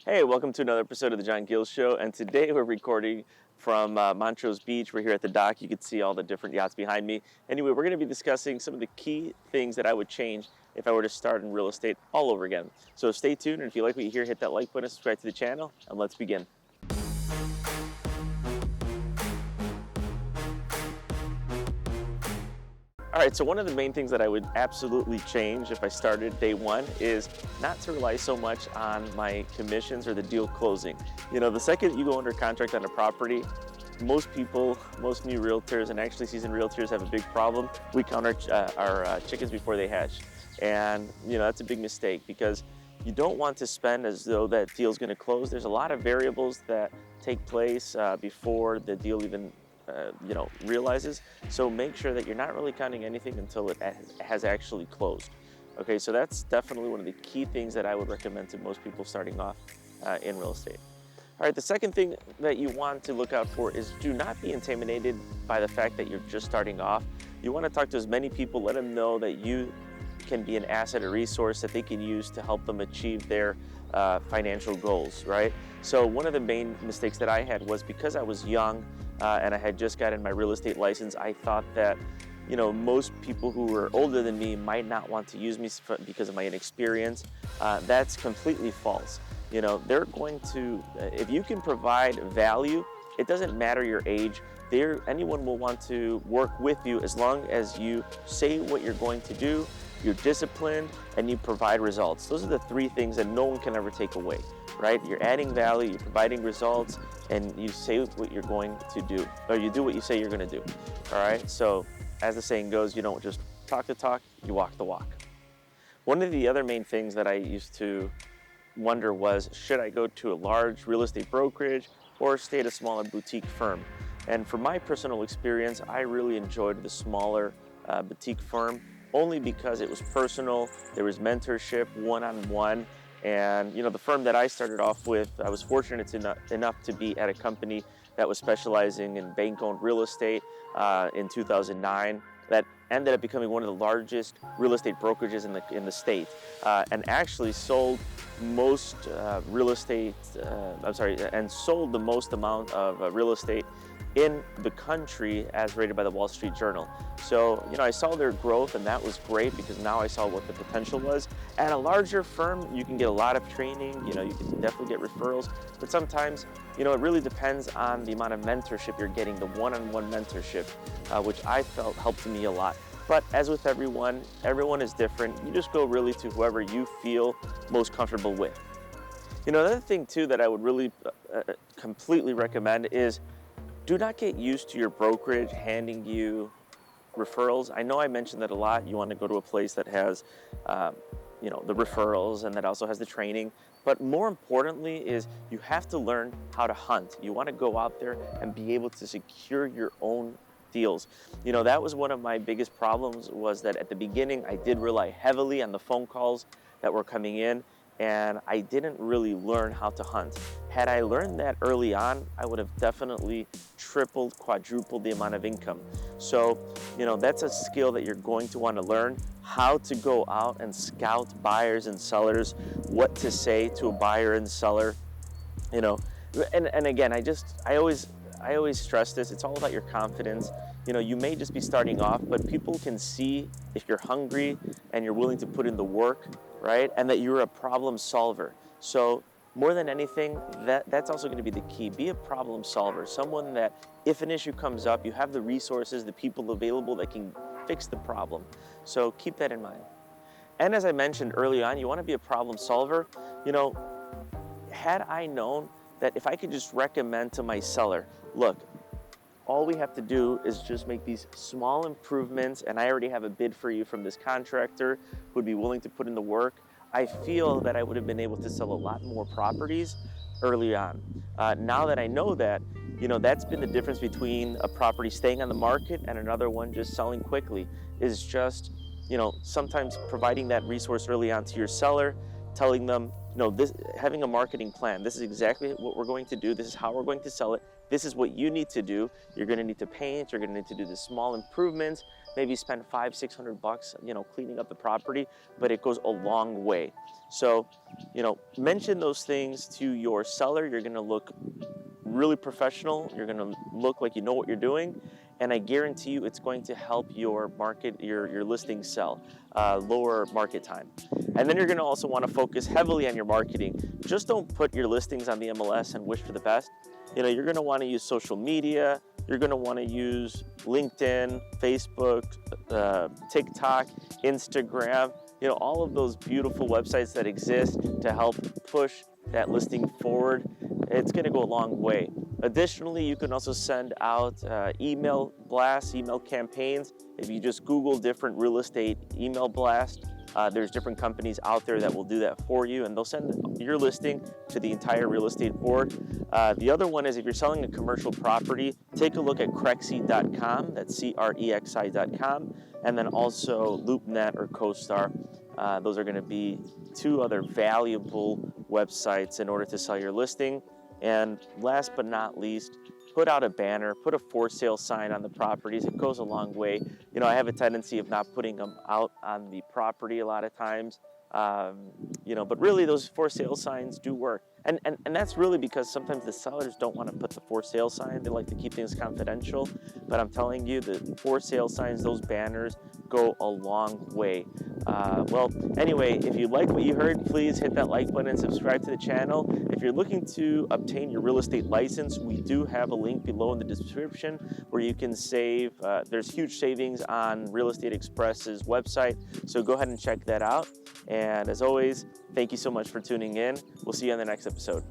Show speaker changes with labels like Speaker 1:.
Speaker 1: Hey, welcome to another episode of the Jon Gil Show, and today we're recording from Montrose Beach. We're here at the dock. You can see all the different yachts behind me. Anyway, we're going to be discussing some of the key things that I would change if I were to start in real estate all over again. So stay tuned, and if you like what you hear, hit that like button, subscribe to the channel, and let's begin. All right, so one of the main things that I would absolutely change if I started day one is not to rely so much on my commissions or the deal closing. You know, the second you go under contract on a property, most people, most new realtors and actually seasoned realtors have a big problem. We count our chickens before they hatch. And, you know, that's a big mistake because you don't want to spend as though that deal's gonna close. There's a lot of variables that take place before the deal even realizes. So make sure that you're not really counting anything until it has actually closed. Okay, so that's definitely one of the key things that I would recommend to most people starting off in real estate. All right, the second thing that you want to look out for is do not be intimidated by the fact that you're just starting off. You want to talk to as many people, let them know that you can be an asset, a resource that they can use to help them achieve their financial goals, right? So one of the main mistakes that I had was because I was young and I had just gotten my real estate license, I thought that, you know, most people who were older than me might not want to use me because of my inexperience. That's completely false. You know, they're going to, if you can provide value, it doesn't matter your age. Anyone will want to work with you as long as you say what you're going to do, you're disciplined, and you provide results. Those are the three things that no one can ever take away, right? You're adding value, you're providing results, and you say what you're going to do, or you do what you say you're gonna do, all right? So as the saying goes, you don't just talk the talk, you walk the walk. One of the other main things that I used to wonder was, should I go to a large real estate brokerage or stay at a smaller boutique firm? And from my personal experience, I really enjoyed the smaller boutique firm, only because it was personal, there was mentorship, one-on-one, and you know, the firm that I started off with, I was fortunate enough to be at a company that was specializing in bank-owned real estate in 2009. That ended up becoming one of the largest real estate brokerages in the state, and actually sold most sold the most amount of real estate in the country as rated by the Wall Street Journal. So, you know, I saw their growth and that was great because now I saw what the potential was. At a larger firm, you can get a lot of training, you know, you can definitely get referrals, but sometimes, you know, it really depends on the amount of mentorship you're getting, the one-on-one mentorship, which I felt helped me a lot. But as with everyone is different. You just go really to whoever you feel most comfortable with. You know, another thing too that I would really completely recommend is do not get used to your brokerage handing you referrals. I know I mentioned that a lot. You want to go to a place that has, you know, the referrals and that also has the training. But more importantly is you have to learn how to hunt. You want to go out there and be able to secure your own deals. You know, that was one of my biggest problems, was that at the beginning I did rely heavily on the phone calls that were coming in, and I didn't really learn how to hunt. Had I learned that early on, I would have definitely tripled, quadrupled the amount of income. So, you know, that's a skill that you're going to want to learn, how to go out and scout buyers and sellers, what to say to a buyer and seller, you know. And again, I always stress this, it's all about your confidence. You know, you may just be starting off, but people can see if you're hungry and you're willing to put in the work, right? And that you're a problem solver. So more than anything, that's also going to be the key. Be a problem solver, someone that if an issue comes up, you have the resources, the people available that can fix the problem. So keep that in mind. And as I mentioned early on, you want to be a problem solver. You know, had I known that if I could just recommend to my seller, look, all we have to do is just make these small improvements, and I already have a bid for you from this contractor who would be willing to put in the work, I feel that I would have been able to sell a lot more properties early on. Now that I know that, you know, that's been the difference between a property staying on the market and another one just selling quickly, is just, you know, sometimes providing that resource early on to your seller, telling them, you know, having a marketing plan. This is exactly what we're going to do. This is how we're going to sell it. This is what you need to do. You're going to need to paint. You're going to need to do the small improvements. maybe spend $500-600, you know, cleaning up the property, but it goes a long way. So, you know, mention those things to your seller. You're gonna look really professional. You're gonna look like you know what you're doing. And I guarantee you it's going to help your market, your listing sell, lower market time. And then you're gonna also wanna focus heavily on your marketing. Just don't put your listings on the MLS and wish for the best. You know, you're gonna wanna use social media. You're gonna wanna use LinkedIn, Facebook, TikTok, Instagram, you know, all of those beautiful websites that exist to help push that listing forward. It's gonna go a long way. Additionally, you can also send out email blasts, email campaigns. If you just Google different real estate email blast, there's different companies out there that will do that for you, and they'll send your listing to the entire real estate board. The other one is if you're selling a commercial property, take a look at Crexi.com, that's CREXI.com, and then also LoopNet or CoStar. Those are gonna be two other valuable websites in order to sell your listing. And last but not least, put out a banner, put a for sale sign on the properties. It goes a long way. You know, I have a tendency of not putting them out on the property a lot of times, you know, but really those for sale signs do work. And that's really because sometimes the sellers don't want to put the for sale sign. They like to keep things confidential. But I'm telling you, the for sale signs, those banners, go a long way. Well, anyway, if you like what you heard, please hit that like button and subscribe to the channel. If you're looking to obtain your real estate license, we do have a link below in the description where you can save. There's huge savings on Real Estate Express's website, so go ahead and check that out. And as always, thank you so much for tuning in. We'll see you on the next episode.